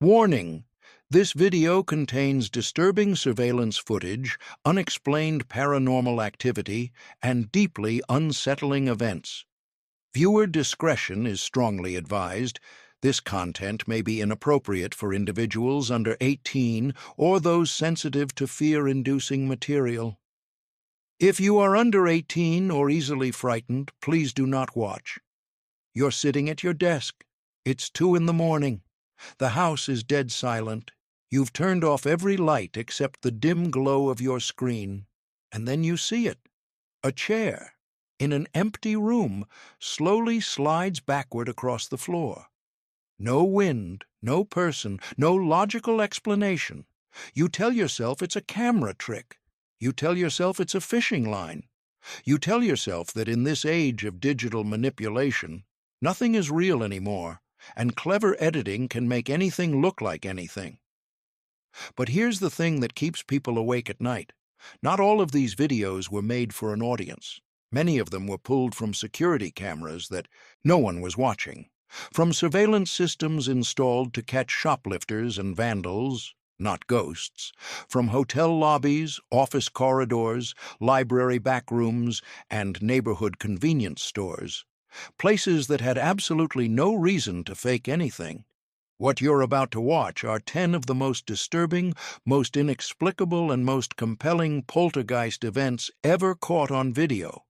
Warning! This video contains disturbing surveillance footage, unexplained paranormal activity, and deeply unsettling events. Viewer discretion is strongly advised. This content may be inappropriate for individuals under 18 or those sensitive to fear-inducing material. If you are under 18 or easily frightened, please do not watch. You're sitting at your desk. It's 2 in the morning. The house is dead silent. You've turned off every light except the dim glow of your screen. And then you see it. A chair, in an empty room, slowly slides backward across the floor. No wind, no person, no logical explanation. You tell yourself it's a camera trick. You tell yourself it's a fishing line. You tell yourself that in this age of digital manipulation, nothing is real anymore, and clever editing can make anything look like anything. But here's the thing that keeps people awake at night. Not all of these videos were made for an audience. Many of them were pulled from security cameras that no one was watching, from surveillance systems installed to catch shoplifters and vandals, not ghosts, from hotel lobbies, office corridors, library backrooms, and neighborhood convenience stores. Places that had absolutely no reason to fake anything. What you're about to watch are 10 of the most disturbing, most inexplicable, and most compelling poltergeist events ever caught on video.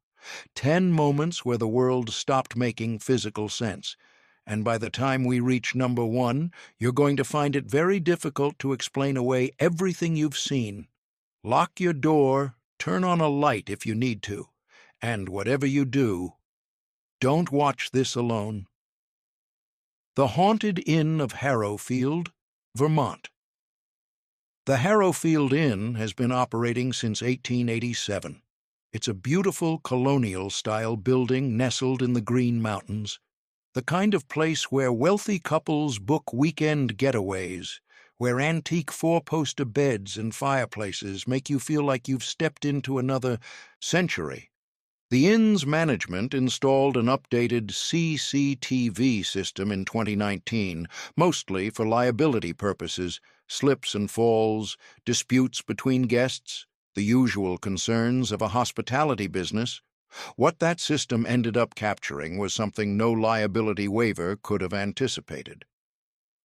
10 moments where the world stopped making physical sense. And by the time we reach number 1, you're going to find it very difficult to explain away everything you've seen. Lock your door, turn on a light if you need to, and whatever you do, don't watch this alone. The Haunted Inn of Harrowfield, Vermont. The Harrowfield Inn has been operating since 1887. It's a beautiful colonial-style building nestled in the Green Mountains, the kind of place where wealthy couples book weekend getaways, where antique four-poster beds and fireplaces make you feel like you've stepped into another century. The inn's management installed an updated CCTV system in 2019, mostly for liability purposes, slips and falls, disputes between guests, the usual concerns of a hospitality business. What that system ended up capturing was something no liability waiver could have anticipated.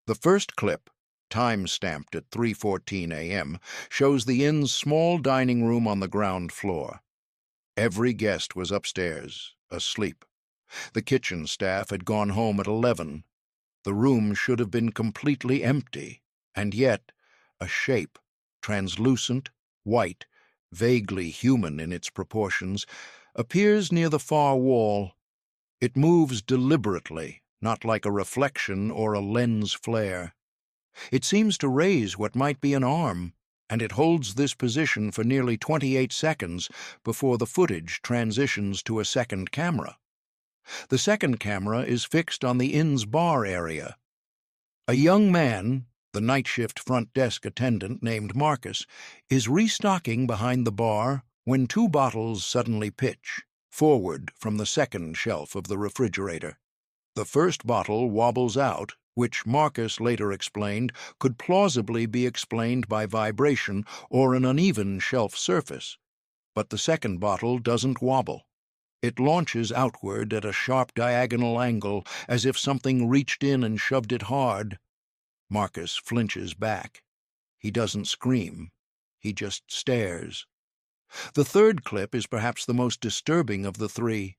The first clip, time-stamped at 3:14 a.m., shows the inn's small dining room on the ground floor. Every guest was upstairs, asleep. The kitchen staff had gone home at 11. The room should have been completely empty, and yet a shape, translucent, white, vaguely human in its proportions, appears near the far wall. It moves deliberately, not like a reflection or a lens flare. It seems to raise what might be an arm, and it holds this position for nearly 28 seconds before the footage transitions to a second camera. The second camera is fixed on the inn's bar area. A young man, the night shift front desk attendant named Marcus, is restocking behind the bar when 2 bottles suddenly pitch, forward from the second shelf of the refrigerator. The first bottle wobbles out, which Marcus later explained could plausibly be explained by vibration or an uneven shelf surface. But the second bottle doesn't wobble. It launches outward at a sharp diagonal angle, as if something reached in and shoved it hard. Marcus flinches back. He doesn't scream. He just stares. The third clip is perhaps the most disturbing of the 3.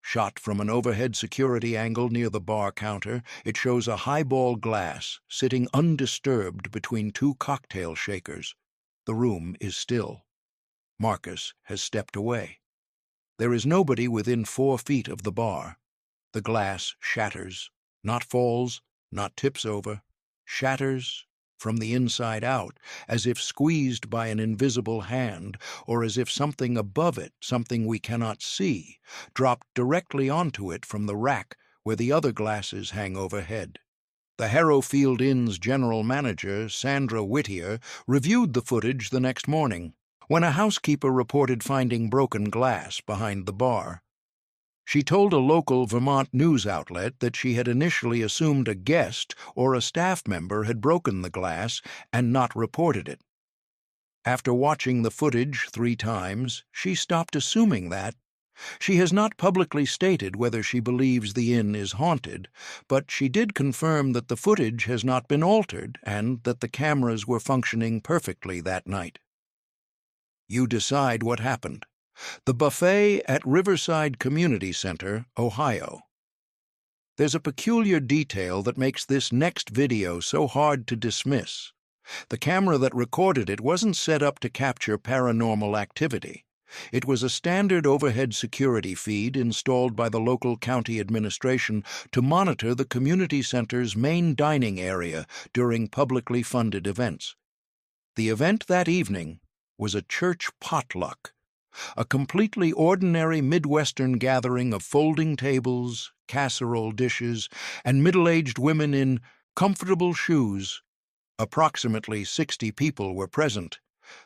Shot from an overhead security angle near the bar counter, it shows a highball glass sitting undisturbed between 2 cocktail shakers. The room is still. Marcus has stepped away. There is nobody within 4 feet of the bar. The glass shatters, not falls, not tips over, shatters from the inside out, as if squeezed by an invisible hand, or as if something above it, something we cannot see, dropped directly onto it from the rack where the other glasses hang overhead. The Harrowfield Inn's general manager, Sandra Whittier, reviewed the footage the next morning, when a housekeeper reported finding broken glass behind the bar. She told a local Vermont news outlet that she had initially assumed a guest or a staff member had broken the glass and not reported it. After watching the footage 3 times, she stopped assuming that. She has not publicly stated whether she believes the inn is haunted, but she did confirm that the footage has not been altered and that the cameras were functioning perfectly that night. You decide what happened. The buffet at Riverside Community Center, Ohio. There's a peculiar detail that makes this next video so hard to dismiss. The camera that recorded it wasn't set up to capture paranormal activity. It was a standard overhead security feed installed by the local county administration to monitor the community center's main dining area during publicly funded events. The event that evening was a church potluck, a completely ordinary Midwestern gathering of folding tables, casserole dishes, and middle-aged women in comfortable shoes. Approximately 60 people were present.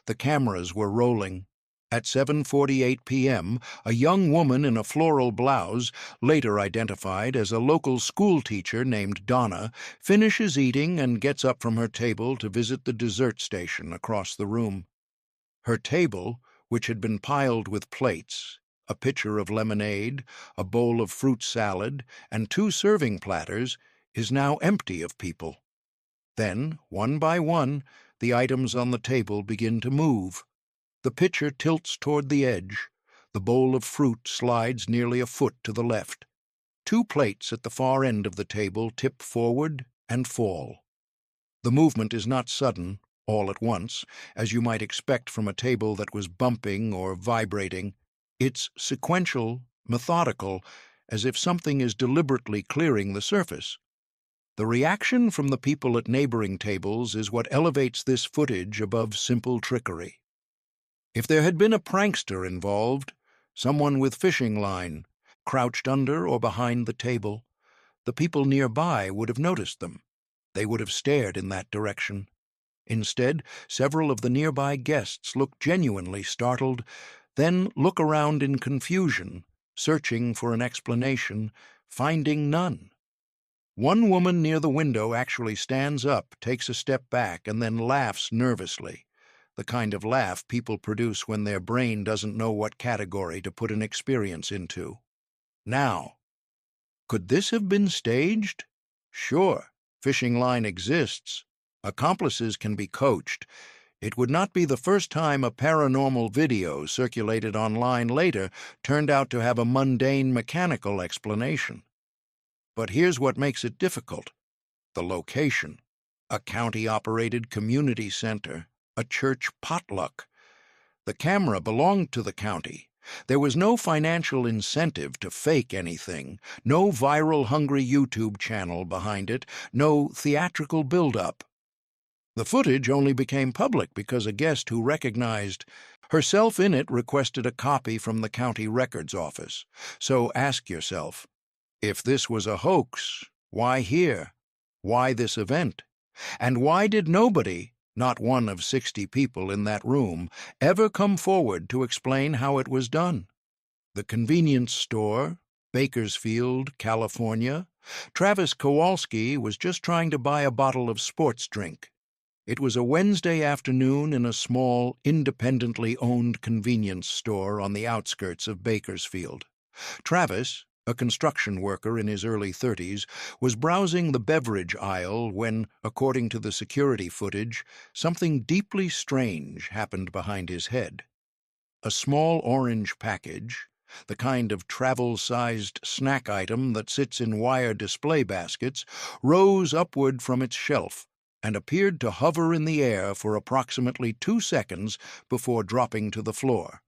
The cameras were rolling. At 7:48 p.m., a young woman in a floral blouse, later identified as a local school teacher named Donna, finishes eating and gets up from her table to visit the dessert station across the room. Her table, which had been piled with plates, a pitcher of lemonade, a bowl of fruit salad, and 2 serving platters, is now empty of people. Then, one by one, the items on the table begin to move. The pitcher tilts toward the edge. The bowl of fruit slides nearly a foot to the left. 2 plates at the far end of the table tip forward and fall. The movement is not sudden, all at once, as you might expect from a table that was bumping or vibrating. It's sequential, methodical, as if something is deliberately clearing the surface. The reaction from the people at neighboring tables is what elevates this footage above simple trickery. If there had been a prankster involved, someone with fishing line, crouched under or behind the table, the people nearby would have noticed them. They would have stared in that direction. Instead, several of the nearby guests look genuinely startled, then look around in confusion, searching for an explanation, finding none. One woman near the window actually stands up, takes a step back, and then laughs nervously. The kind of laugh people produce when their brain doesn't know what category to put an experience into. Now, could this have been staged? Sure, fishing line exists. Accomplices can be coached. It would not be the first time a paranormal video circulated online later turned out to have a mundane mechanical explanation. But here's what makes it difficult. The location. A county-operated community center. A church potluck. The camera belonged to the county. There was no financial incentive to fake anything, no viral-hungry YouTube channel behind it, no theatrical build-up. The footage only became public because a guest who recognized herself in it requested a copy from the county records office. So ask yourself, if this was a hoax, why here? Why this event? And why did nobody, not one of 60 people in that room, ever come forward to explain how it was done? The convenience store, Bakersfield, California. Travis Kowalski was just trying to buy a bottle of sports drink. It was a Wednesday afternoon in a small, independently owned convenience store on the outskirts of Bakersfield. Travis, a construction worker in his early 30s, was browsing the beverage aisle when, according to the security footage, something deeply strange happened behind his head. A small orange package, the kind of travel-sized snack item that sits in wire display baskets, rose upward from its shelf and appeared to hover in the air for approximately 2 seconds before dropping to the floor.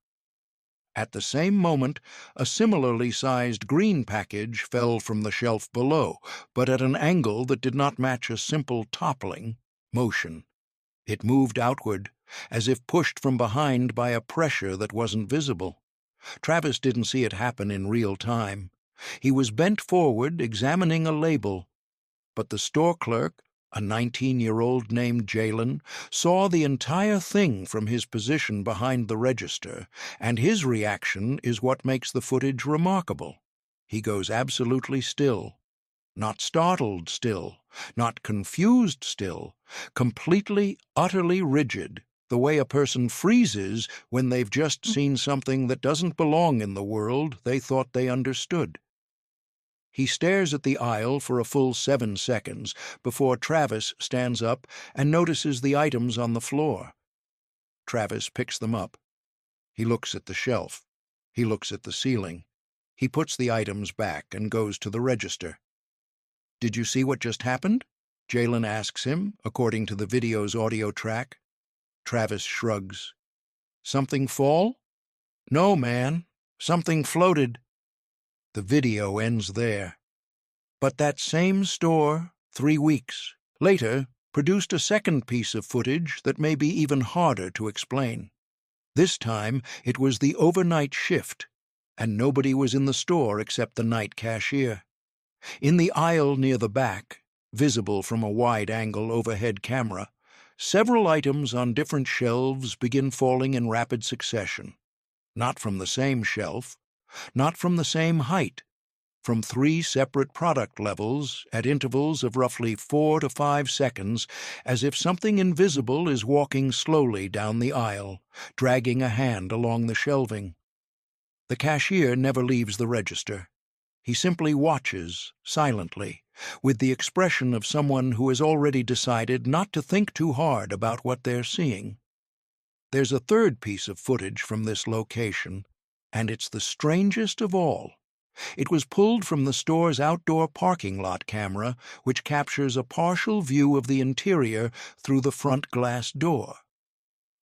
At the same moment, a similarly sized green package fell from the shelf below, but at an angle that did not match a simple toppling motion. It moved outward, as if pushed from behind by a pressure that wasn't visible. Travis didn't see it happen in real time. He was bent forward, examining a label, but the store clerk, a 19-year-old named Jalen, saw the entire thing from his position behind the register, and his reaction is what makes the footage remarkable. He goes absolutely still. Not startled still, not confused still, completely, utterly rigid, the way a person freezes when they've just seen something that doesn't belong in the world they thought they understood. He stares at the aisle for a full 7 seconds before Travis stands up and notices the items on the floor. Travis picks them up. He looks at the shelf. He looks at the ceiling. He puts the items back and goes to the register. "Did you see what just happened?" Jalen asks him, according to the video's audio track. Travis shrugs. "Something fall?" "No, man. Something floated." The video ends there. But that same store, 3 weeks later, produced a second piece of footage that may be even harder to explain. This time, it was the overnight shift, and nobody was in the store except the night cashier. In the aisle near the back, visible from a wide-angle overhead camera, several items on different shelves begin falling in rapid succession. Not from the same shelf, not from the same height, from 3 separate product levels at intervals of roughly 4 to 5 seconds, as if something invisible is walking slowly down the aisle, dragging a hand along the shelving. The cashier never leaves the register. He simply watches, silently, with the expression of someone who has already decided not to think too hard about what they're seeing. There's a third piece of footage from this location, and it's the strangest of all. It was pulled from the store's outdoor parking lot camera, which captures a partial view of the interior through the front glass door.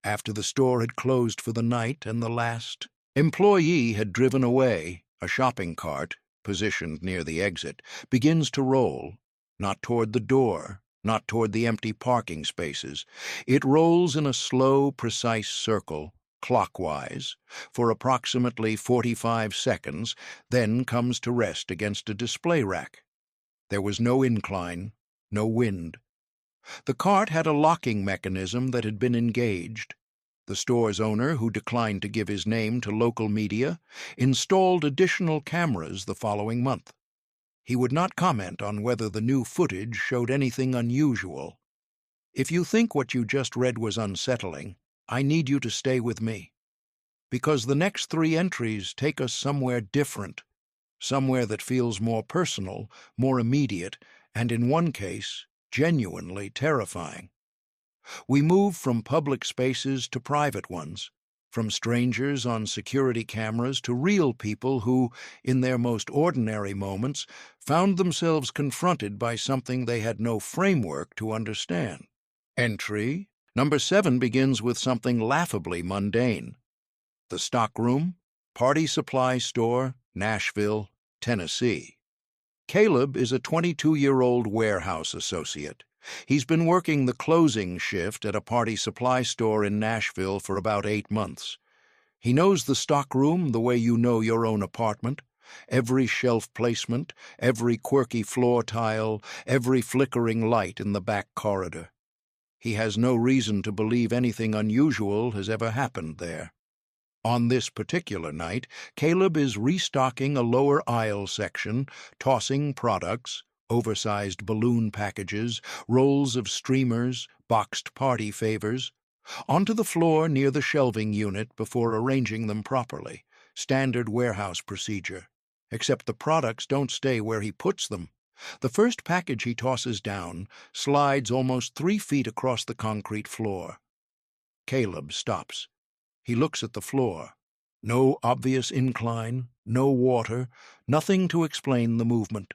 After the store had closed for the night and the last employee had driven away, a shopping cart, positioned near the exit, begins to roll, not toward the door, not toward the empty parking spaces. It rolls in a slow, precise circle, clockwise, for approximately 45 seconds, then comes to rest against a display rack. There was no incline, no wind. The cart had a locking mechanism that had been engaged. The store's owner, who declined to give his name to local media, installed additional cameras the following month. He would not comment on whether the new footage showed anything unusual. If you think what you just read was unsettling, I need you to stay with me. Because the next 3 entries take us somewhere different, somewhere that feels more personal, more immediate, and in one case, genuinely terrifying. We move from public spaces to private ones, from strangers on security cameras to real people who, in their most ordinary moments, found themselves confronted by something they had no framework to understand. Entry number 7 begins with something laughably mundane. The stockroom, party supply store, Nashville, Tennessee. Caleb is a 22-year-old warehouse associate. He's been working the closing shift at a party supply store in Nashville for about 8 months. He knows the stockroom the way you know your own apartment. Every shelf placement, every quirky floor tile, every flickering light in the back corridor. He has no reason to believe anything unusual has ever happened there. On this particular night, Caleb is restocking a lower aisle section, tossing products, oversized balloon packages, rolls of streamers, boxed party favors, onto the floor near the shelving unit before arranging them properly. Standard warehouse procedure. Except the products don't stay where he puts them. The first package he tosses down slides almost 3 feet across the concrete floor. Caleb stops. He looks at the floor. No obvious incline, no water, nothing to explain the movement.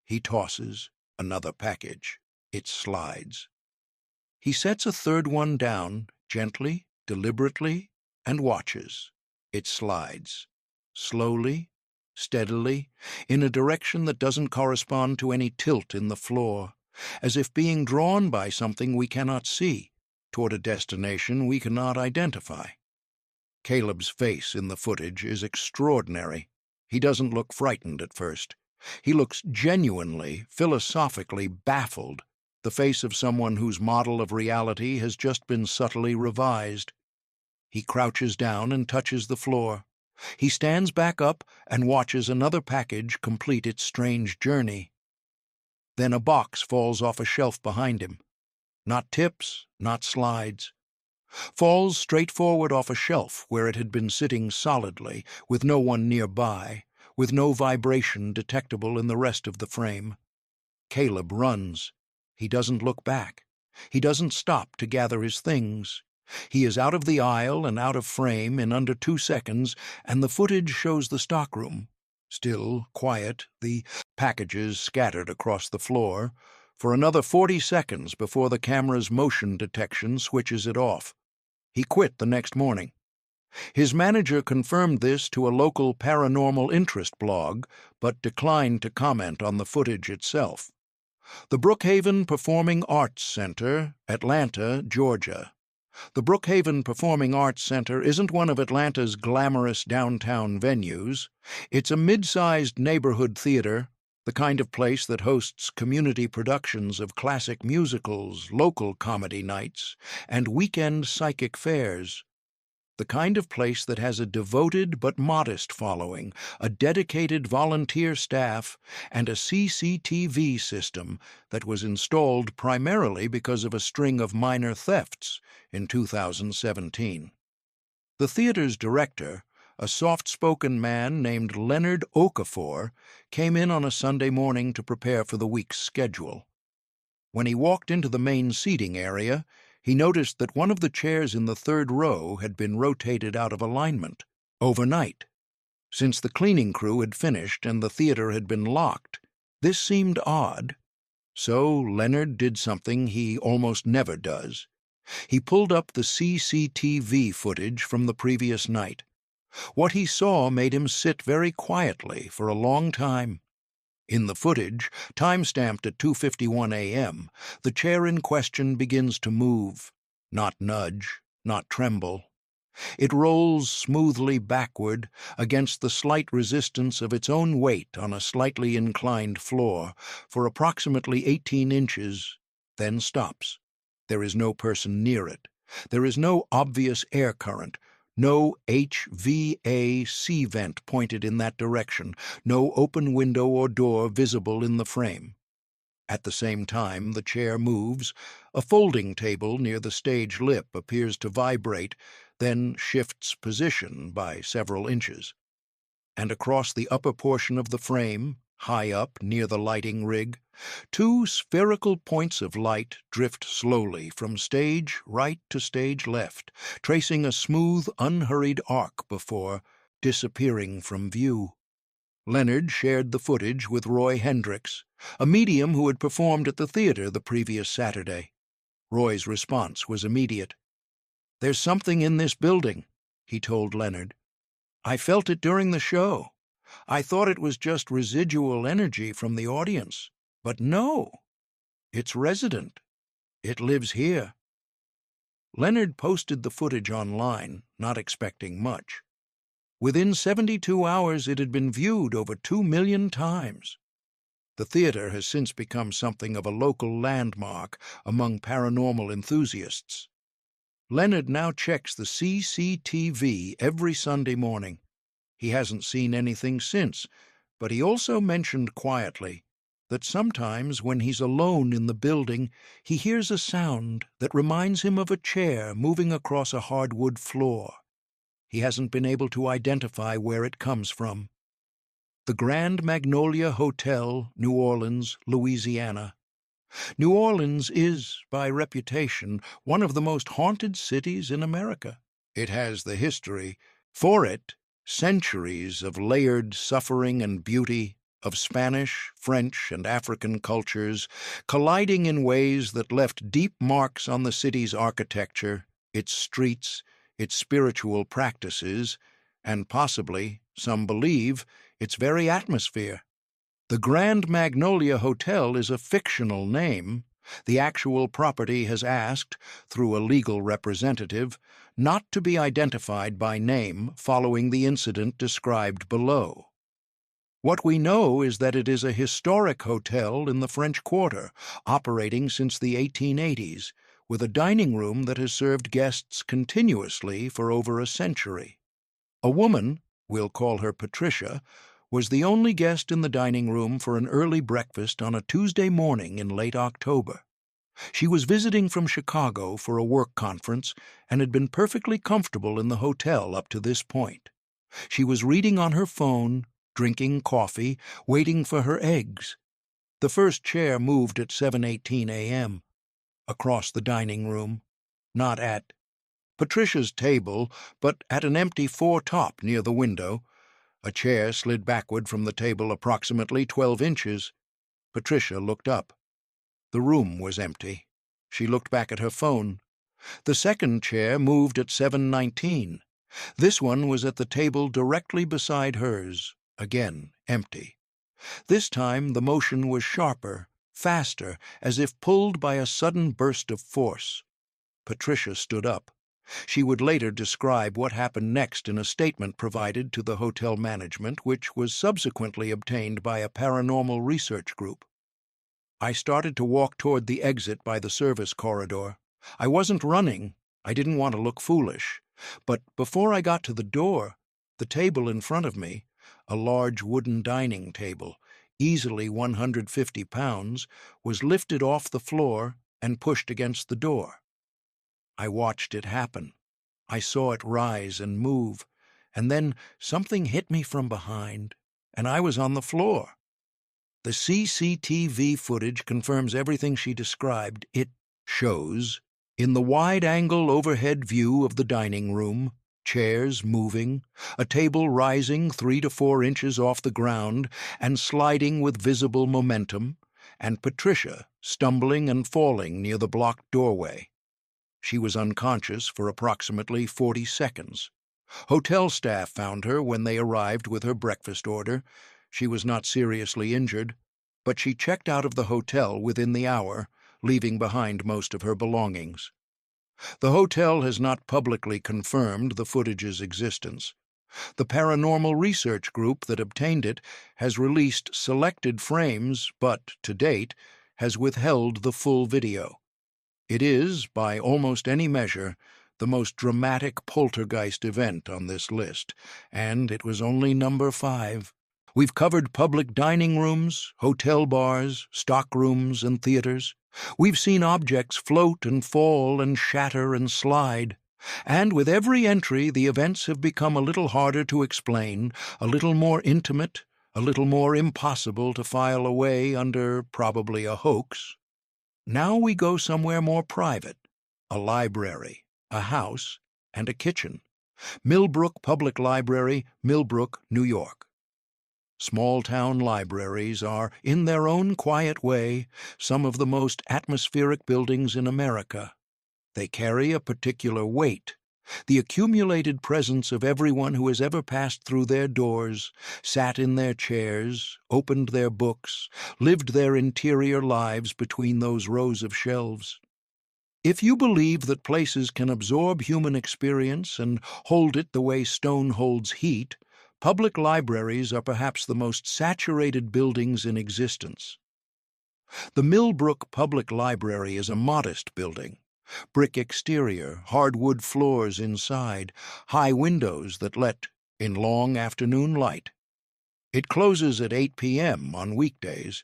He tosses another package. It slides. He sets a third one down, gently, deliberately, and watches. It slides. Slowly, steadily, in a direction that doesn't correspond to any tilt in the floor, as if being drawn by something we cannot see, toward a destination we cannot identify. Caleb's face in the footage is extraordinary. He doesn't look frightened at first. He looks genuinely, philosophically baffled, the face of someone whose model of reality has just been subtly revised. He crouches down and touches the floor. He stands back up and watches another package complete its strange journey. Then a box falls off a shelf behind him. Not tips, not slides. Falls straight forward off a shelf where it had been sitting solidly, with no one nearby, with no vibration detectable in the rest of the frame. Caleb runs. He doesn't look back. He doesn't stop to gather his things. He is out of the aisle and out of frame in under 2 seconds, and the footage shows the stockroom. Still quiet, the packages scattered across the floor, for another 40 seconds before the camera's motion detection switches it off. He quit the next morning. His manager confirmed this to a local paranormal interest blog, but declined to comment on the footage itself. The Brookhaven Performing Arts Center, Atlanta, Georgia. The Brookhaven Performing Arts Center isn't one of Atlanta's glamorous downtown venues. It's a mid-sized neighborhood theater, the kind of place that hosts community productions of classic musicals, local comedy nights, and weekend psychic fairs. The kind of place that has a devoted but modest following, a dedicated volunteer staff, and a CCTV system that was installed primarily because of a string of minor thefts in 2017. The theater's director, a soft-spoken man named Leonard Okafor, came in on a Sunday morning to prepare for the week's schedule. When he walked into the main seating area, he noticed that one of the chairs in the third row had been rotated out of alignment overnight. Since the cleaning crew had finished and the theater had been locked, this seemed odd. So Leonard did something he almost never does. He pulled up the CCTV footage from the previous night. What he saw made him sit very quietly for a long time. In the footage, time-stamped at 2:51 a.m., the chair in question begins to move, not nudge, not tremble. It rolls smoothly backward against the slight resistance of its own weight on a slightly inclined floor for approximately 18 inches, then stops. There is no person near it. There is no obvious air current. No HVAC vent pointed in that direction, no open window or door visible in the frame. At the same time the chair moves, a folding table near the stage lip appears to vibrate, then shifts position by several inches. And across the upper portion of the frame, high up near the lighting rig, 2 spherical points of light drift slowly from stage right to stage left, tracing a smooth, unhurried arc before disappearing from view. Leonard shared the footage with Roy Hendricks, a medium who had performed at the theater the previous Saturday. Roy's response was immediate. "There's something in this building," he told Leonard. "I felt it during the show. I thought it was just residual energy from the audience. But no, it's resident. It lives here." Leonard posted the footage online, not expecting much. Within 72 hours it had been viewed over 2 million times. The theater has since become something of a local landmark among paranormal enthusiasts. Leonard now checks the CCTV every Sunday morning. He hasn't seen anything since, but he also mentioned quietly that sometimes when he's alone in the building, he hears a sound that reminds him of a chair moving across a hardwood floor. He hasn't been able to identify where it comes from. The Grand Magnolia Hotel, New Orleans, Louisiana. New Orleans is, by reputation, one of the most haunted cities in America. It has the history. For it, centuries of layered suffering and beauty, of Spanish, French, and African cultures, colliding in ways that left deep marks on the city's architecture, its streets, its spiritual practices, and possibly, some believe, its very atmosphere. The Grand Magnolia Hotel is a fictional name. The actual property has asked, through a legal representative, not to be identified by name following the incident described below. What we know is that it is a historic hotel in the French Quarter, operating since the 1880s, with a dining room that has served guests continuously for over a century. A woman, we'll call her Patricia, was the only guest in the dining room for an early breakfast on a Tuesday morning in late October. She was visiting from Chicago for a work conference and had been perfectly comfortable in the hotel up to this point. She was reading on her phone, drinking coffee, waiting for her eggs. The first chair moved at 7:18 a.m. across the dining room, not at Patricia's table, but at an empty four-top near the window. A chair slid backward from the table approximately 12 inches. Patricia looked up. The room was empty. She looked back at her phone. The second chair moved at 7:19. This one was at the table directly beside hers, again empty. This time the motion was sharper, faster, as if pulled by a sudden burst of force. Patricia stood up. She would later describe what happened next in a statement provided to the hotel management, which was subsequently obtained by a paranormal research group. I started to walk toward the exit by the service corridor. I wasn't running. I didn't want to look foolish. But before I got to the door, the table in front of me, a large wooden dining table, easily 150 pounds, was lifted off the floor and pushed against the door. I watched it happen. I saw it rise and move, and then something hit me from behind, and I was on the floor. The CCTV footage confirms everything she described. It shows, in the wide-angle overhead view of the dining room, chairs moving, a table rising 3 to 4 inches off the ground and sliding with visible momentum, and Patricia stumbling and falling near the blocked doorway. She was unconscious for approximately 40 seconds. Hotel staff found her when they arrived with her breakfast order. She was not seriously injured, but she checked out of the hotel within the hour, leaving behind most of her belongings. The hotel has not publicly confirmed the footage's existence. The paranormal research group that obtained it has released selected frames, but, to date, has withheld the full video. It is, by almost any measure, the most dramatic poltergeist event on this list, and it was only number 5. We've covered public dining rooms, hotel bars, stockrooms, and theaters. We've seen objects float and fall and shatter and slide. And with every entry, the events have become a little harder to explain, a little more intimate, a little more impossible to file away under probably a hoax. Now we go somewhere more private, a library, a house, and a kitchen. Millbrook Public Library, Millbrook, New York. Small-town libraries are, in their own quiet way, some of the most atmospheric buildings in America. They carry a particular weight, the accumulated presence of everyone who has ever passed through their doors, sat in their chairs, opened their books, lived their interior lives between those rows of shelves. If you believe that places can absorb human experience and hold it the way stone holds heat, public libraries are perhaps the most saturated buildings in existence. The Millbrook Public Library is a modest building. Brick exterior, hardwood floors inside, high windows that let in long afternoon light. It closes at 8 p.m. on weekdays.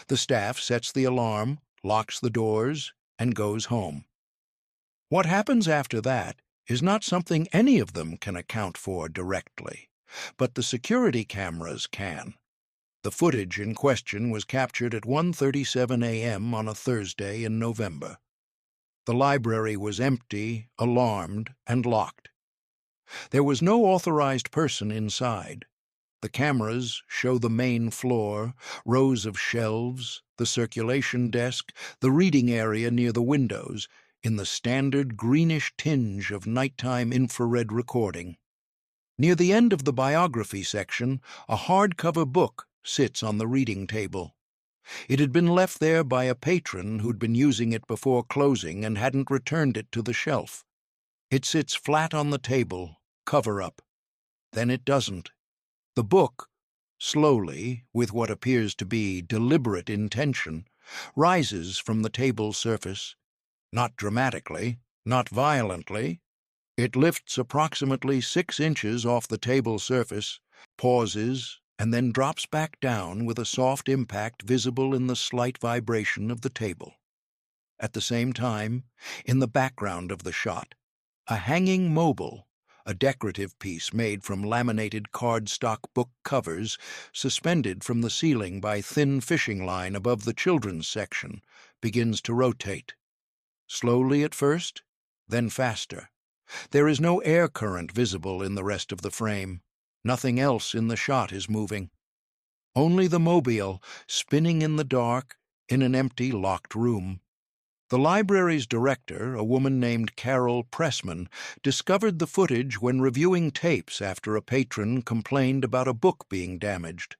The staff sets the alarm, locks the doors, and goes home. What happens after that is not something any of them can account for directly, but the security cameras can. The footage in question was captured at 1:37 a.m. on a Thursday in November. The library was empty, alarmed, and locked. There was no authorized person inside. The cameras show the main floor, rows of shelves, the circulation desk, the reading area near the windows, in the standard greenish tinge of nighttime infrared recording. Near the end of the biography section, a hardcover book sits on the reading table. It had been left there by a patron who'd been using it before closing and hadn't returned it to the shelf. It sits flat on the table, cover up. Then it doesn't. The book, slowly, with what appears to be deliberate intention, rises from the table's surface, not dramatically, not violently, It lifts approximately 6 inches off the table surface, pauses, and then drops back down with a soft impact visible in the slight vibration of the table. At the same time, in the background of the shot, a hanging mobile, a decorative piece made from laminated cardstock book covers suspended from the ceiling by thin fishing line above the children's section, begins to rotate. Slowly at first, then faster. There is no air current visible in the rest of the frame. Nothing else in the shot is moving. Only the mobile, spinning in the dark, in an empty, locked room. The library's director, a woman named Carol Pressman, discovered the footage when reviewing tapes after a patron complained about a book being damaged.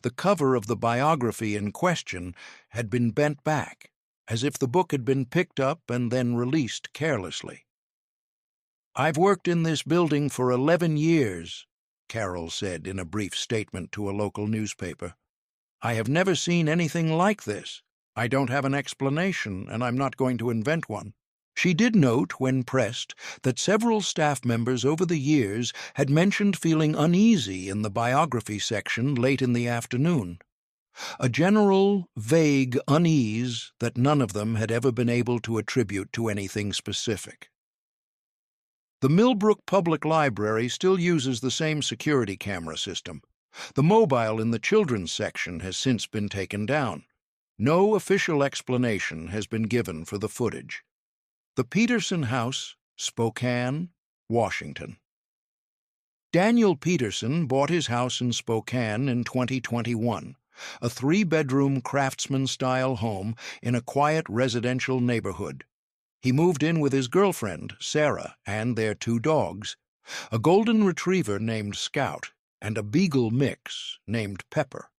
The cover of the biography in question had been bent back, as if the book had been picked up and then released carelessly. "I've worked in this building for 11 years, Carol said in a brief statement to a local newspaper. "I have never seen anything like this. I don't have an explanation, and I'm not going to invent one." She did note, when pressed, that several staff members over the years had mentioned feeling uneasy in the biography section late in the afternoon. A general, vague unease that none of them had ever been able to attribute to anything specific. The Millbrook Public Library still uses the same security camera system. The mobile in the children's section has since been taken down. No official explanation has been given for the footage. The Peterson House, Spokane, Washington. Daniel Peterson bought his house in Spokane in 2021, a 3-bedroom craftsman-style home in a quiet residential neighborhood. He moved in with his girlfriend, Sarah, and their 2 dogs, a golden retriever named Scout and a beagle mix named Pepper.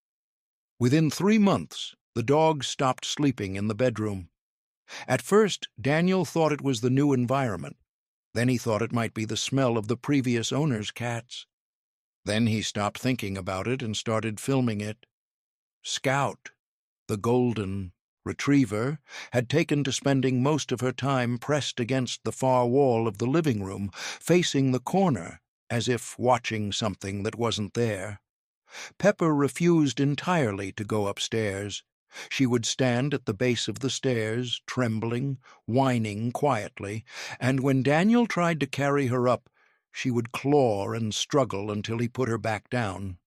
Within 3 months, the dogs stopped sleeping in the bedroom. At first, Daniel thought it was the new environment. Then he thought it might be the smell of the previous owner's cats. Then he stopped thinking about it and started filming it. Scout, the golden retriever, had taken to spending most of her time pressed against the far wall of the living room, facing the corner, as if watching something that wasn't there. Pepper refused entirely to go upstairs. She would stand at the base of the stairs, trembling, whining quietly, and when Daniel tried to carry her up, she would claw and struggle until he put her back down.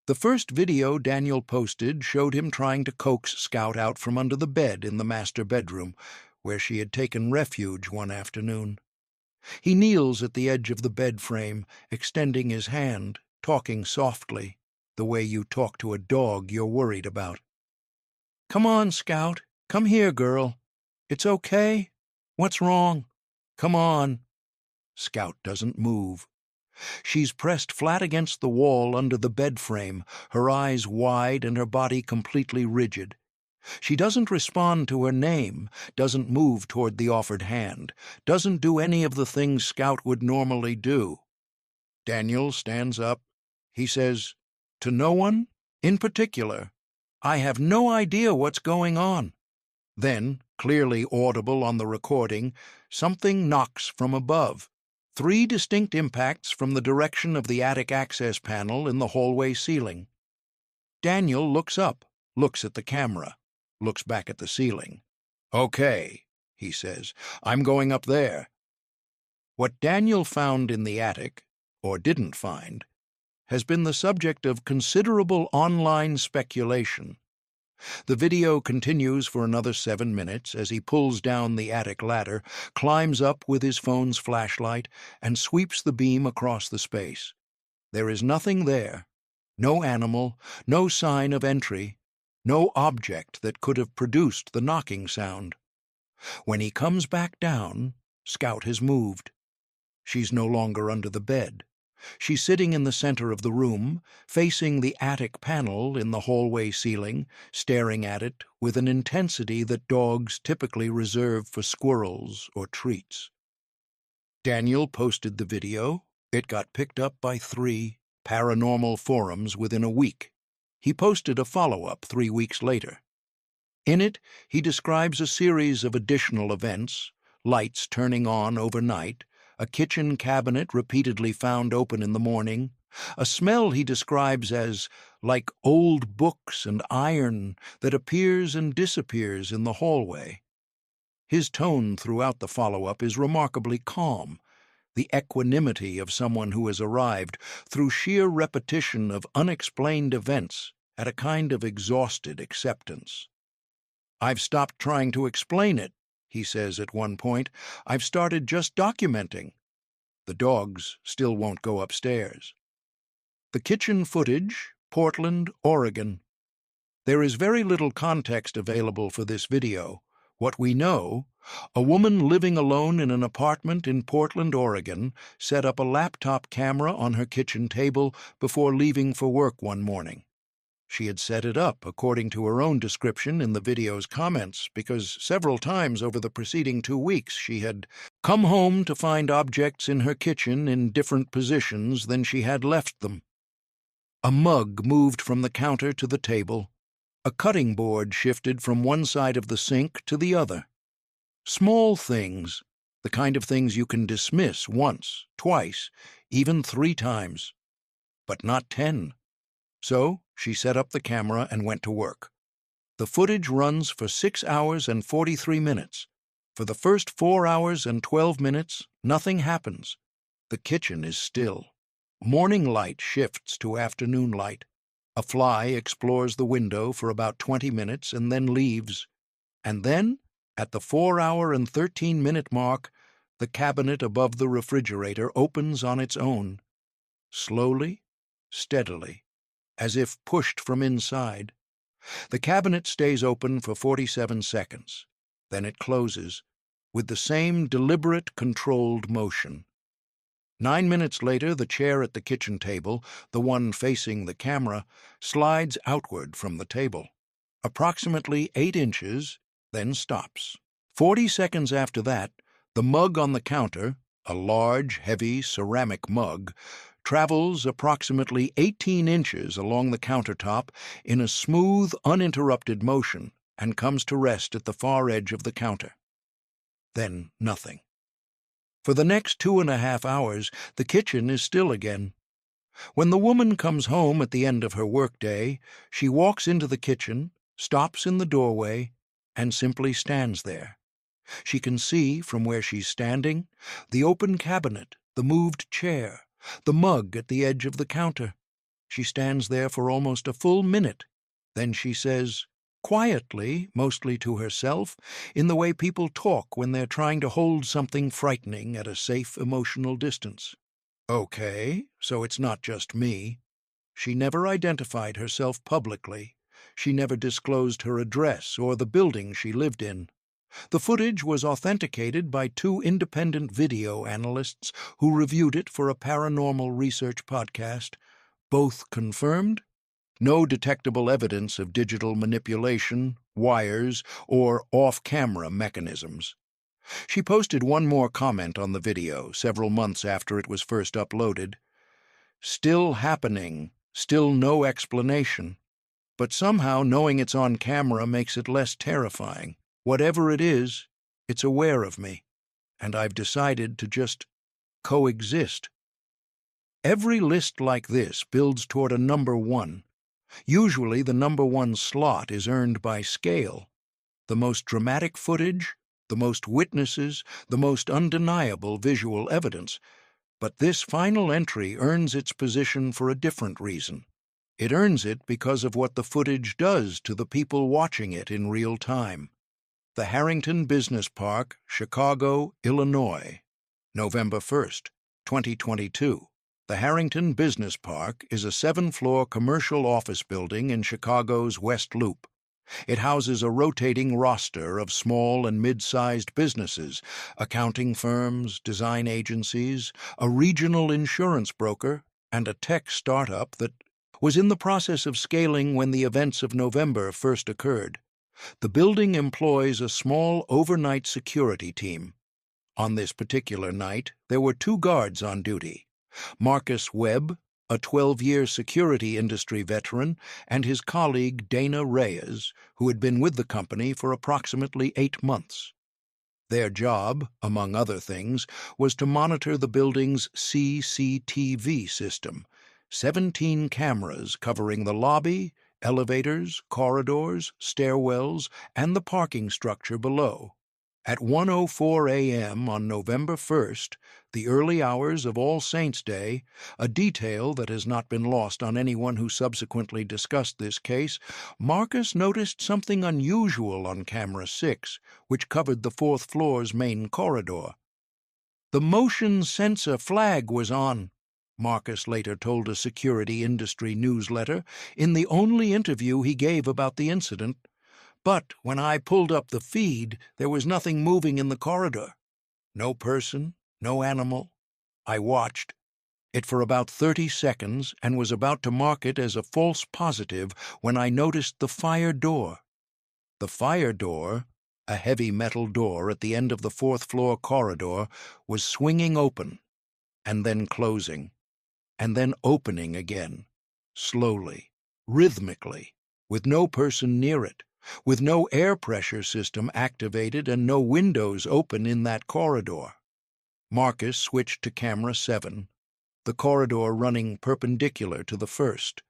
The first video Daniel posted showed him trying to coax Scout out from under the bed in the master bedroom, where she had taken refuge one afternoon. He kneels at the edge of the bed frame, extending his hand, talking softly, the way you talk to a dog you're worried about. "Come on, Scout. Come here, girl. It's okay? What's wrong? Come on." Scout doesn't move. She's pressed flat against the wall under the bed frame, her eyes wide and her body completely rigid. She doesn't respond to her name, doesn't move toward the offered hand, doesn't do any of the things Scout would normally do. Daniel stands up. He says, "To no one, in particular. I have no idea what's going on." Then, clearly audible on the recording, something knocks from above. 3 distinct impacts from the direction of the attic access panel in the hallway ceiling. Daniel looks up, looks at the camera, looks back at the ceiling. "Okay," he says, "I'm going up there." What Daniel found in the attic, or didn't find, has been the subject of considerable online speculation. The video continues for another 7 minutes as he pulls down the attic ladder, climbs up with his phone's flashlight, and sweeps the beam across the space. There is nothing there, no animal, no sign of entry, no object that could have produced the knocking sound. When he comes back down, Scout has moved. She's no longer under the bed. She's sitting in the center of the room, facing the attic panel in the hallway ceiling, staring at it with an intensity that dogs typically reserve for squirrels or treats. Daniel posted the video. It got picked up by 3 paranormal forums within a week. He posted a follow-up 3 weeks later. In it, he describes a series of additional events, lights turning on overnight, a kitchen cabinet repeatedly found open in the morning, a smell he describes as like old books and iron that appears and disappears in the hallway. His tone throughout the follow-up is remarkably calm, the equanimity of someone who has arrived through sheer repetition of unexplained events at a kind of exhausted acceptance. "I've stopped trying to explain it," he says at one point. "I've started just documenting. The dogs still won't go upstairs." The kitchen footage, Portland, Oregon. There is very little context available for this video. What we know: a woman living alone in an apartment in Portland, Oregon, set up a laptop camera on her kitchen table before leaving for work one morning. She had set it up, according to her own description in the video's comments, because several times over the preceding 2 weeks she had come home to find objects in her kitchen in different positions than she had left them. A mug moved from the counter to the table. A cutting board shifted from one side of the sink to the other. Small things, the kind of things you can dismiss once, twice, even 3 times, but not 10. So she set up the camera and went to work. The footage runs for 6 hours and 43 minutes. For the first 4 hours and 12 minutes, nothing happens. The kitchen is still. Morning light shifts to afternoon light. A fly explores the window for about 20 minutes and then leaves. And then, at the 4-hour and 13-minute mark, the cabinet above the refrigerator opens on its own. Slowly, steadily, as if pushed from inside. The cabinet stays open for 47 seconds. Then it closes, with the same deliberate, controlled motion. 9 minutes later, the chair at the kitchen table, the one facing the camera, slides outward from the table, approximately 8 inches, then stops. 40 seconds after that, the mug on the counter, a large, heavy ceramic mug, travels approximately 18 inches along the countertop in a smooth, uninterrupted motion and comes to rest at the far edge of the counter. Then nothing. For the next 2.5 hours, the kitchen is still again. When the woman comes home at the end of her workday, she walks into the kitchen, stops in the doorway, and simply stands there. She can see, from where she's standing, the open cabinet, the moved chair, the mug at the edge of the counter. She stands there for almost a full minute. Then she says, quietly, mostly to herself, in the way people talk when they're trying to hold something frightening at a safe emotional distance, "Okay, so it's not just me." She never identified herself publicly. She never disclosed her address or the building she lived in. The footage was authenticated by 2 independent video analysts who reviewed it for a paranormal research podcast. Both confirmed no detectable evidence of digital manipulation, wires, or off-camera mechanisms. She posted one more comment on the video several months after it was first uploaded. "Still happening, still no explanation. But somehow knowing it's on camera makes it less terrifying. Whatever it is, it's aware of me, and I've decided to just coexist." Every list like this builds toward a number 1. Usually the number 1 slot is earned by scale. The most dramatic footage, the most witnesses, the most undeniable visual evidence. But this final entry earns its position for a different reason. It earns it because of what the footage does to the people watching it in real time. The Harrington Business Park, Chicago, Illinois, November 1st, 2022. The Harrington Business Park is a 7-floor commercial office building in Chicago's West Loop. It houses a rotating roster of small and mid-sized businesses, accounting firms, design agencies, a regional insurance broker, and a tech startup that was in the process of scaling when the events of November first occurred. The building employs a small overnight security team. On this particular night, there were 2 guards on duty: Marcus Webb, a 12-year security industry veteran, and his colleague Dana Reyes, who had been with the company for approximately 8 months. Their job, among other things, was to monitor the building's CCTV system, 17 cameras covering the lobby, elevators, corridors, stairwells, and the parking structure below. At 1:04 a.m. on November 1st, the early hours of All Saints' Day, a detail that has not been lost on anyone who subsequently discussed this case, Marcus noticed something unusual on camera 6, which covered the fourth floor's main corridor. The motion sensor flag was on, Marcus later told a security industry newsletter in the only interview he gave about the incident. But when I pulled up the feed, there was nothing moving in the corridor. No person, no animal. I watched it for about 30 seconds and was about to mark it as a false positive when I noticed the fire door. The fire door, a heavy metal door at the end of the fourth-floor corridor, was swinging open, and then closing, and then opening again, slowly, rhythmically, with no person near it, with no air pressure system activated and no windows open in that corridor. Marcus switched to camera 7, the corridor running perpendicular to the first.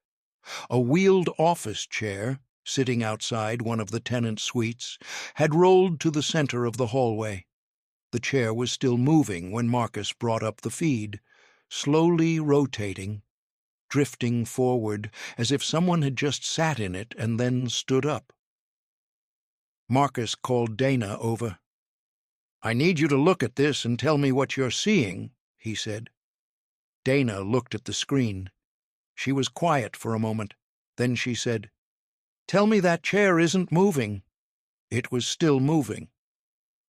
A wheeled office chair, sitting outside one of the tenant suites, had rolled to the center of the hallway. The chair was still moving when Marcus brought up the feed, slowly rotating, drifting forward as if someone had just sat in it and then stood up. Marcus called Dana over. "I need you to look at this and tell me what you're seeing," he said. Dana looked at the screen. She was quiet for a moment. Then she said, "Tell me that chair isn't moving." It was still moving.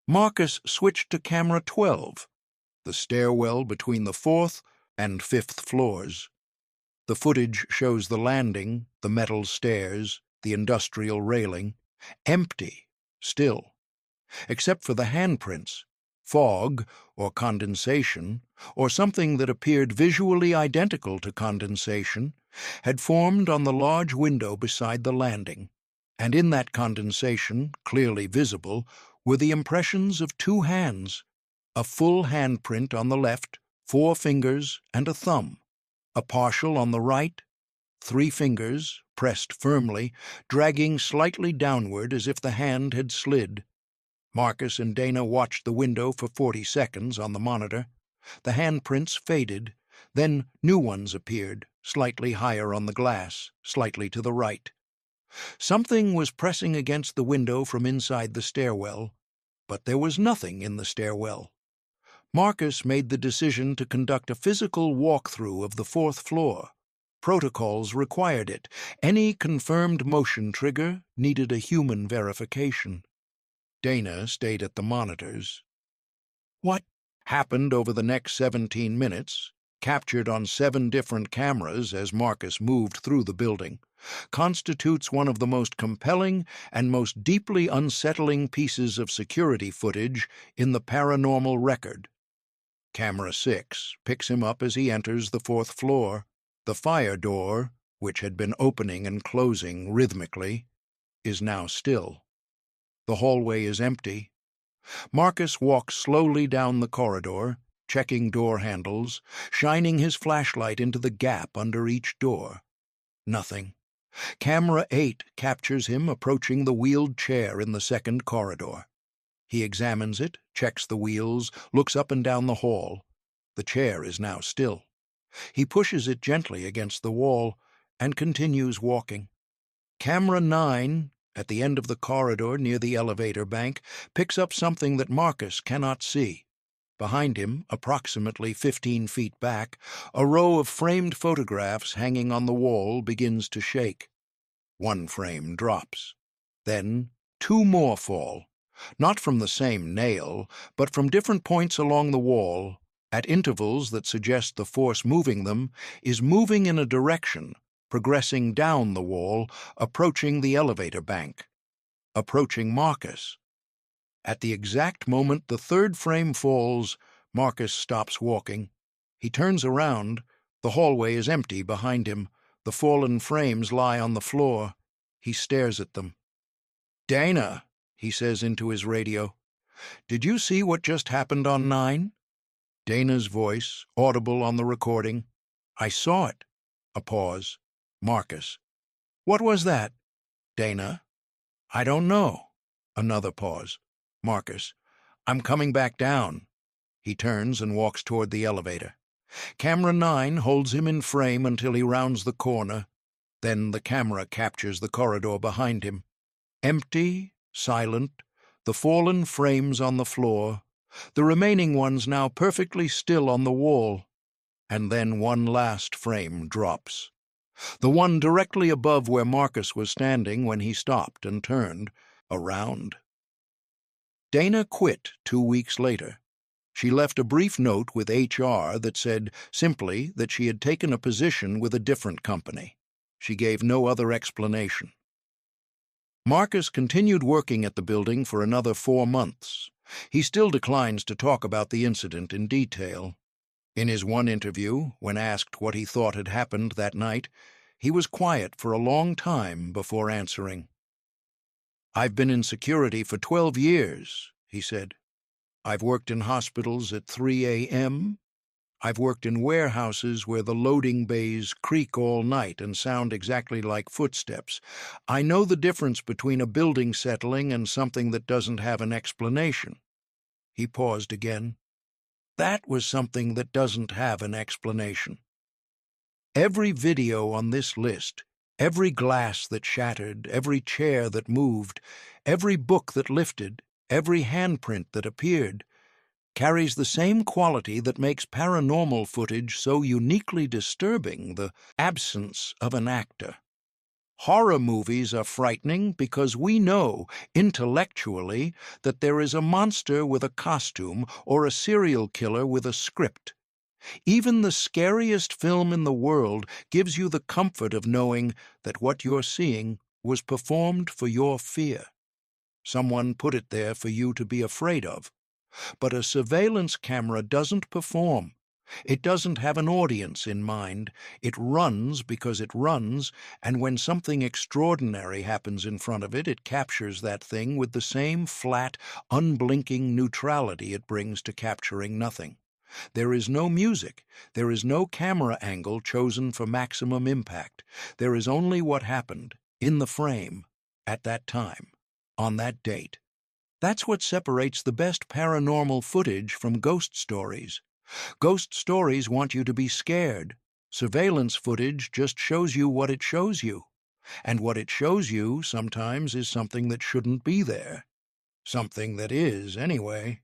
Marcus switched to camera 12, the stairwell between the fourth and fifth floors. The footage shows the landing, the metal stairs, the industrial railing, empty, still, except for the handprints, fog or condensation, or something that appeared visually identical to condensation, had formed on the large window beside the landing, and in that condensation, clearly visible, were the impressions of 2 hands, a full handprint on the left, 4 fingers and a thumb, a partial on the right, 3 fingers, pressed firmly, dragging slightly downward as if the hand had slid. Marcus and Dana watched the window for 40 seconds on the monitor. The handprints faded, then new ones appeared, slightly higher on the glass, slightly to the right. Something was pressing against the window from inside the stairwell, but there was nothing in the stairwell. Marcus made the decision to conduct a physical walkthrough of the fourth floor. Protocols required it. Any confirmed motion trigger needed a human verification. Dana stayed at the monitors. What happened over the next 17 minutes, captured on 7 different cameras as Marcus moved through the building, constitutes one of the most compelling and most deeply unsettling pieces of security footage in the paranormal record. Camera 6 picks him up as he enters the fourth floor. The fire door, which had been opening and closing rhythmically, is now still. The hallway is empty. Marcus walks slowly down the corridor, checking door handles, shining his flashlight into the gap under each door. Nothing. Camera 8 captures him approaching the wheeled chair in the second corridor. He examines it, checks the wheels, looks up and down the hall. The chair is now still. He pushes it gently against the wall and continues walking. Camera 9, at the end of the corridor near the elevator bank, picks up something that Marcus cannot see. Behind him, approximately 15 feet back, a row of framed photographs hanging on the wall begins to shake. 1 frame drops. Then 2 more fall, not from the same nail, but from different points along the wall, at intervals that suggest the force moving them is moving in a direction, progressing down the wall, approaching the elevator bank, approaching Marcus. At the exact moment the 3rd frame falls, Marcus stops walking. He turns around. The hallway is empty behind him. The fallen frames lie on the floor. He stares at them. "Dana," he says into his radio, "Did you see what just happened on 9? Dana's voice, audible on the recording. "I saw it." A pause. Marcus. "What was that?" Dana. "I don't know." Another pause. Marcus. "I'm coming back down." He turns and walks toward the elevator. Camera 9 holds him in frame until he rounds the corner. Then the camera captures the corridor behind him. Empty, silent, the fallen frames on the floor, the remaining ones now perfectly still on the wall. And then one last frame drops. The one directly above where Marcus was standing when he stopped and turned around. Dana quit 2 weeks later. She left a brief note with HR that said simply that she had taken a position with a different company. She gave no other explanation. Marcus continued working at the building for another 4 months. He still declines to talk about the incident in detail. In his one interview, when asked what he thought had happened that night, he was quiet for a long time before answering. "I've been in security for 12 years, he said. "I've worked in hospitals at 3 a.m. I've worked in warehouses where the loading bays creak all night and sound exactly like footsteps. I know the difference between a building settling and something that doesn't have an explanation." He paused again. That was something that doesn't have an explanation. Every video on this list, every glass that shattered, every chair that moved, every book that lifted, every handprint that appeared, carries the same quality that makes paranormal footage so uniquely disturbing: the absence of an actor. Horror movies are frightening because we know, intellectually, that there is a monster with a costume or a serial killer with a script. Even the scariest film in the world gives you the comfort of knowing that what you're seeing was performed for your fear. Someone put it there for you to be afraid of. But a surveillance camera doesn't perform. It doesn't have an audience in mind. It runs because it runs, and when something extraordinary happens in front of it, it captures that thing with the same flat, unblinking neutrality it brings to capturing nothing. There is no music. There is no camera angle chosen for maximum impact. There is only what happened, in the frame, at that time, on that date. That's what separates the best paranormal footage from ghost stories. Ghost stories want you to be scared. Surveillance footage just shows you what it shows you. And what it shows you sometimes is something that shouldn't be there. Something that is, anyway.